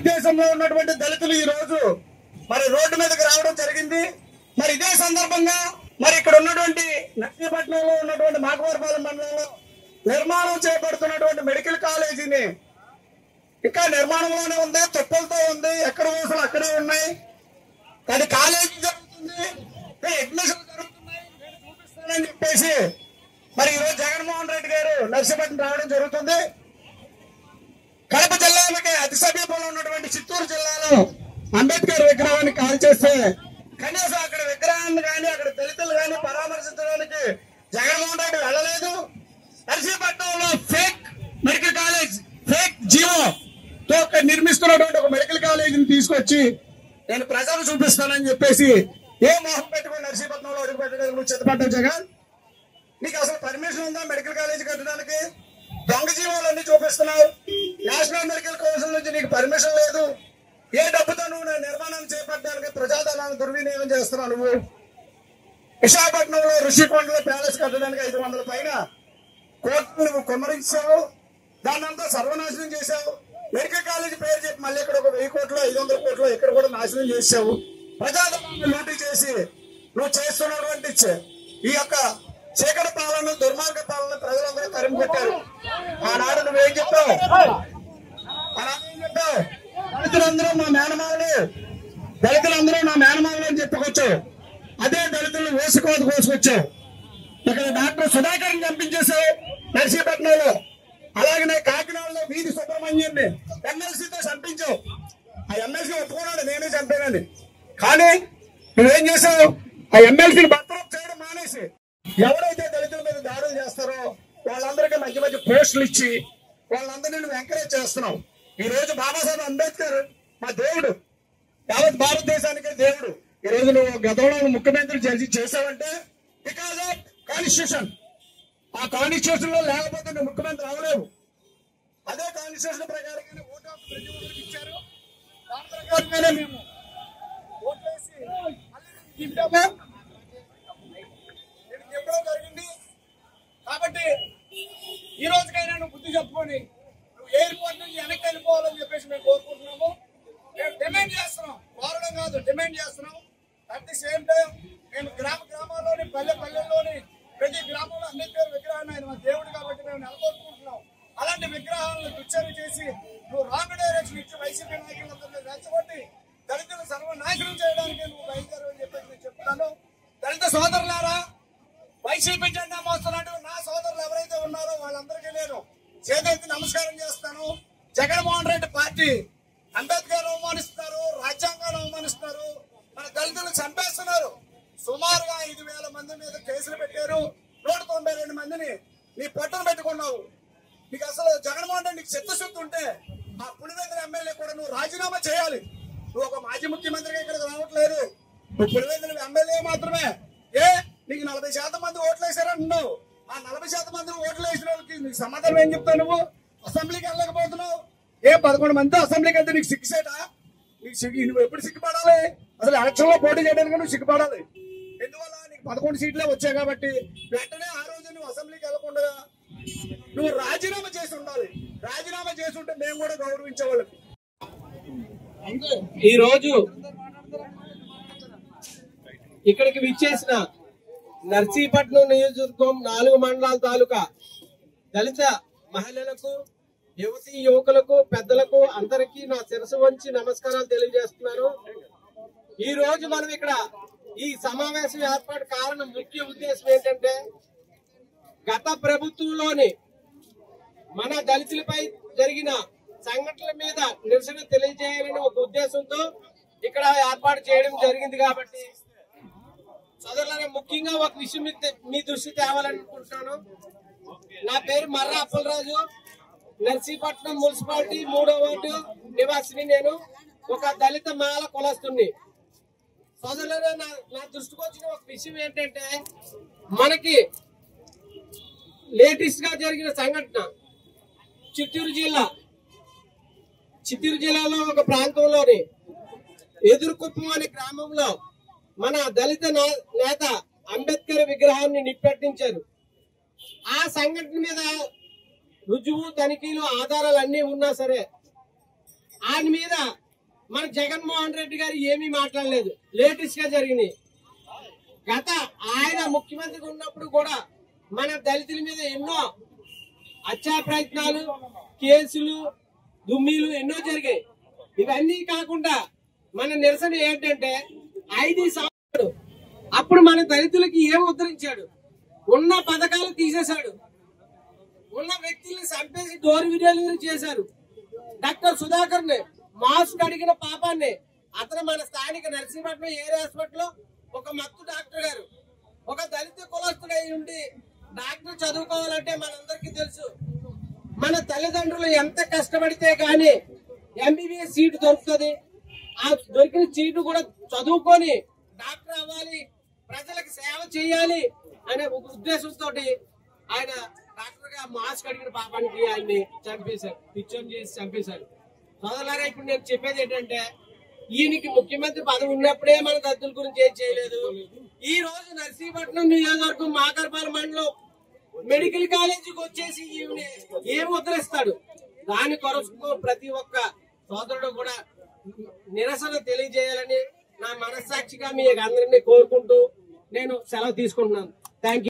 దేశంలో ఉన్నటువంటి దళితులు ఈ రోజు మరి రోడ్డు మీదకి రావడం జరిగింది. మరి ఇదే సందర్భంగా మరి ఇక్కడ ఉన్నటువంటి నర్సీపట్నంలో ఉన్నటువంటి మాకవరపాలెం మండలంలో నిర్మాణం చేపడుతున్నటువంటి మెడికల్ కాలేజీని ఇంకా నిర్మాణంలోనే ఉంది, తుప్పలతో ఉంది, ఎక్కడ ఊసలు అక్కడే ఉన్నాయి. అది కాలేజీ జరుగుతుంది, అడ్మిషన్ జరుగుతున్నాయి, చూపిస్తానని చెప్పేసి మరి ఈరోజు జగన్మోహన్ రెడ్డి గారు నర్సీపట్నం రావడం జరుగుతుంది. కడప జిల్లాలకి అతి సమీపంలో ఉన్నటువంటి చిత్తూరు జిల్లాలో అంబేద్కర్ విగ్రహాన్ని కాల్చేస్తే కనీసం అక్కడ విగ్రహాన్ని కానీ అక్కడ దళితులు కానీ పరామర్శించడానికి జగన్మోహన్ రెడ్డి వెళ్ళలేదు. నర్సీపట్నంలో ఫేక్ మెడికల్ కాలేజ్, ఫేక్ జీవోతో నిర్మిస్తున్నటువంటి ఒక మెడికల్ కాలేజీని తీసుకొచ్చి నేను ప్రజలు చూపిస్తానని చెప్పేసి ఏ మోహం పెట్టుకుని నర్సీపట్నంలో అడుగు పెట్టడానికి నువ్వు చిత్తపడ్డావు జగన్? నీకు అసలు పర్మిషన్ ఉందా మెడికల్ కాలేజీ కట్టడానికి? దొంగ జీవాలన్నీ చూపిస్తున్నావు. నేషనల్ మెడికల్ కౌన్సిల్ నుంచి నీకు పర్మిషన్ లేదు. ఏ డబ్బుతో నువ్వు నిర్మాణం చేపట్టడానికి ప్రజాధనాన్ని దుర్వినియోగం చేస్తున్నావు. నువ్వు విశాఖపట్నంలో ఋషికొండలో ప్యాలెస్ కట్టడానికి 500 పైన కోట్లు నువ్వు కుమ్మరించావు. దాన్ని అంతా సర్వనాశనం చేశావు. మెడికల్ కాలేజీ పేరు చెప్పి మళ్ళీ ఇక్కడ ఒక 1000 కోట్లు 500 కోట్లు ఇక్కడ కూడా నాశనం చేశావు. ప్రజాధనాన్ని లూటీ చేసి నువ్వు చేస్తున్నటువంటి ఈ యొక్క చీకటి పాలన, దుర్మార్గ పాలన ప్రజలందరూ తరిమి పెట్టారు. ఆనాడు నువ్వేం చెప్పావు? దళితులందరూ మా మేనమావులు, దళితులందరూ నా మేనమావులు అని చెప్పుకొచ్చావు. అదే దళితులు వేసుకోవద్దు కోసుకొచ్చావు. ఇక్కడ డాక్టర్ సుధాకర్ని చంపించేశావు నర్సీపట్నంలో. అలాగనే కాకినాడలో వీధి సుబ్రహ్మణ్యాన్ని ఎమ్మెల్సీతో చంపించావు. ఆ ఎమ్మెల్సీ ఒప్పుకున్నాడు నేనే చంపానని. కానీ నువ్వేం చేశావు? ఆ ఎమ్మెల్సీని బర్తరఫ్ చేయడం మానేసి ఎవరైతే దళితుల మీద దాడులు చేస్తారో వాళ్ళందరికీ మధ్య మధ్య పోస్టులు ఇచ్చి వాళ్ళందరినీ నువ్వు ఎంకరేజ్ చేస్తున్నావు. ఈ రోజు బాబాసాహెబ్ అంబేద్కర్ మా దేవుడు, యావత్ భారతదేశానికి దేవుడు. ఈ రోజు నువ్వు గతంలో ముఖ్యమంత్రి చేసావంటే బికాజ్ ఆఫ్ కాన్స్టిట్యూషన్. ఆ కాన్స్టిట్యూషన్ లో లేకపోతే నువ్వు ముఖ్యమంత్రి అవ్వలేవు. అదే కాన్స్టిట్యూషన్ ప్రకారంగానే ఓటు హక్కు ప్రతి ఒక్కరికి ఇచ్చారు. దాని ప్రకారంగానే మేము ఓట్లేసి చెప్పడం జరిగింది. కాబట్టి ఈ రోజుకైనా నువ్వు బుద్ధి చెప్పుకొని నువ్వు ఎయిర్పోర్ట్ నుంచి వెనక్కి వెళ్ళిపోవాలని చెప్పేసి మేము కోరుకుంటున్నాము. మేము డిమాండ్ చేస్తున్నాం, కోరడం కాదు, డిమాండ్ చేస్తున్నాం. అట్ ది సేమ్ టైం మేము గ్రామాల్లోని పల్లెల్లోని ప్రతి గ్రామంలో అంబేద్కర్ విగ్రహాన్ని ఆయన మా దేవుడు కాబట్టి మేము నెలకొల్పుకుంటున్నాం. అలాంటి విగ్రహాలను దుచ్చరి చేసి నువ్వు రాంగ్ డైరెక్షన్ ఇచ్చి వైసీపీ నాయకులందరినీ రెచ్చగొట్టి దళితులు సర్వనాశనం చేయడానికి నువ్వు బయలుదేరు అని చెప్పేసి నేను చెప్తున్నాను. దళిత సోదరులారా, వైసీపీ జెండా మోస్తున్నట్టు నా సోదరులు ఎవరైతే ఉన్నారో వాళ్ళందరికీ నేను చేతులెత్తి నమస్కారం చేస్తాను. జగన్మోహన్ రెడ్డి పార్టీ అంబేద్కర్ అవమానిస్తున్నారు, రాజ్యాంగాన్ని అవమానిస్తున్నారు, మన దళితులు చంపేస్తున్నారు. సుమారుగా 5,000 మంది మీద కేసులు పెట్టారు. 192 మందిని నీ పట్టును పెట్టుకున్నావు. నీకు అసలు జగన్మోహన్ రెడ్డికి చిత్తశుద్ధి ఉంటే ఆ పులివెందుల ఎమ్మెల్యే కూడా నువ్వు రాజీనామా చేయాలి. నువ్వు ఒక మాజీ ముఖ్యమంత్రిగా ఇక్కడికి రావట్లేదు, నువ్వు పులివెందుల ఎమ్మెల్యే మాత్రమే. నీకు 40% మంది ఓట్లు వేసారంటున్నావు. ఆ 40% మంది ఓట్లు వేసిన వాళ్ళకి నీకు సమాధానం ఏం చెప్తావు? నువ్వు అసెంబ్లీకి వెళ్ళకపోతున్నావు. 11 మంది అసెంబ్లీకి వెళ్తే నీకు సిగ్గుసేటా? నువ్వు ఎప్పుడు సిగ్గుపడాలి? అసలు ఎలక్షన్ లో పోటీ చేయడానికి నువ్వు సిగ్గుపడాలి. ఎందువల్ల? నీకు 11 సీట్లే వచ్చాయి కాబట్టి వెంటనే ఆ రోజు నువ్వు అసెంబ్లీకి వెళ్లకుండా నువ్వు రాజీనామా చేసి ఉండాలి. రాజీనామా చేసి ఉంటే మేము కూడా గౌరవించేవాళ్ళం. ఈ రోజు ఇక్కడికి విచ్చేసిన నర్సీపట్నం నియోజకవర్గం 4 మండలాల తాలూకా దళిత మహిళలకు, యువతీ యువకులకు, పెద్దలకు అందరికీ నా శిరసు వంచి నమస్కారాలు తెలియజేస్తున్నాను. ఈ రోజు మనం ఇక్కడ ఈ సమావేశం ఏర్పాటు కారణం, ముఖ్య ఉద్దేశం ఏంటంటే గత ప్రభుత్వంలోని మన దళితులపై జరిగిన సంఘటనల మీద నిరసన తెలియజేయాలని ఒక ఉద్దేశంతో ఇక్కడ ఏర్పాటు చేయడం జరిగింది. కాబట్టి సోదరులారా, ముఖ్యంగా ఒక విషయం మీ దృష్టి తేవాలనుకుంటున్నాను. నా పేరు మర్ర అప్పలరాజు, నర్సీపట్నం మున్సిపాలిటీ 3వ వార్డు నివాసిని. నేను ఒక దళిత మాల కులస్తుని. సోదరులారా, నా దృష్టికి వచ్చిన ఒక విషయం ఏంటంటే మనకి లేటెస్ట్ గా జరిగిన సంఘటన చిత్తూరు జిల్లాలో ఒక ప్రాంతంలోని ఎదురుకుప్పం అనే గ్రామంలో మన దళిత నేత అంబేద్కర్ విగ్రహాన్ని నిప్పెట్టించారు. ఆ సంఘటన మీద రుజువు, తనిఖీలు, ఆధారాలు అన్ని ఉన్నా సరే ఆయన మీద మన జగన్మోహన్ రెడ్డి గారు ఏమీ మాట్లాడలేదు. లేటెస్ట్ గా జరిగినాయి. గత ఆయన ముఖ్యమంత్రిగా ఉన్నప్పుడు కూడా మన దళితుల మీద ఎన్నో హత్యా ప్రయత్నాలు, కేసులు, దుమ్మీలు ఎన్నో జరిగాయి. ఇవన్నీ కాకుండా మన నిరసన ఏంటంటే 5 సంవత్సరాలు అప్పుడు మన దళితులకి ఏం ఉద్ధరించాడు? ఉన్న పథకాలు తీసేశాడు, ఉన్న వ్యక్తుల్ని చంపేసి డోర్ డెలివరీ చేశారు. డాక్టర్ సుధాకర్ ని మాస్క్ అడిగిన పాపాన్ని, అతను మన స్థానిక నర్సీపట్నం ఏరియా హాస్పిటల్ ఒక మత్తు డాక్టర్ గారు, ఒక దళిత కులస్తుడై ఉండి డాక్టర్ చదువుకోవాలంటే మనందరికీ తెలుసు మన తల్లిదండ్రులు ఎంత కష్టపడితే గాని ఎంబీబీఎస్ సీటు దొరుకుతుంది. ఆ దొరికిన సీటు కూడా చదువుకొని డాక్టర్ అవ్వాలి, ప్రజలకు సేవ చేయాలి అనే ఒక ఉద్దేశంతో ఆయన డాక్టర్ గా మాస్క్ అడిగిన పాపానికి ఆయన్ని చంపేశారు, పిచ్చోని చేసి చంపేశారు. సోదరులారా, ఇప్పుడు నేను చెప్పేది ఏంటంటే ఈయనకి ముఖ్యమంత్రి పదవి ఉన్నప్పుడే మన దళితుల గురించి ఏం చేయలేదు. ఈ రోజు నర్సీపట్నం నియోజకవర్గం మాకర్పాలెం మండలం మెడికల్ కాలేజీకి వచ్చేసి ఏమి ఉద్ధరిస్తాడు? దాని కొరకు ప్రతి ఒక్క సోదరుడు కూడా నిరసన తెలియజేయాలని నా మనస్సాక్షిగా మీ అందరినీ కోరుకుంటూ నేను సెలవు తీసుకుంటున్నాను. Thank you.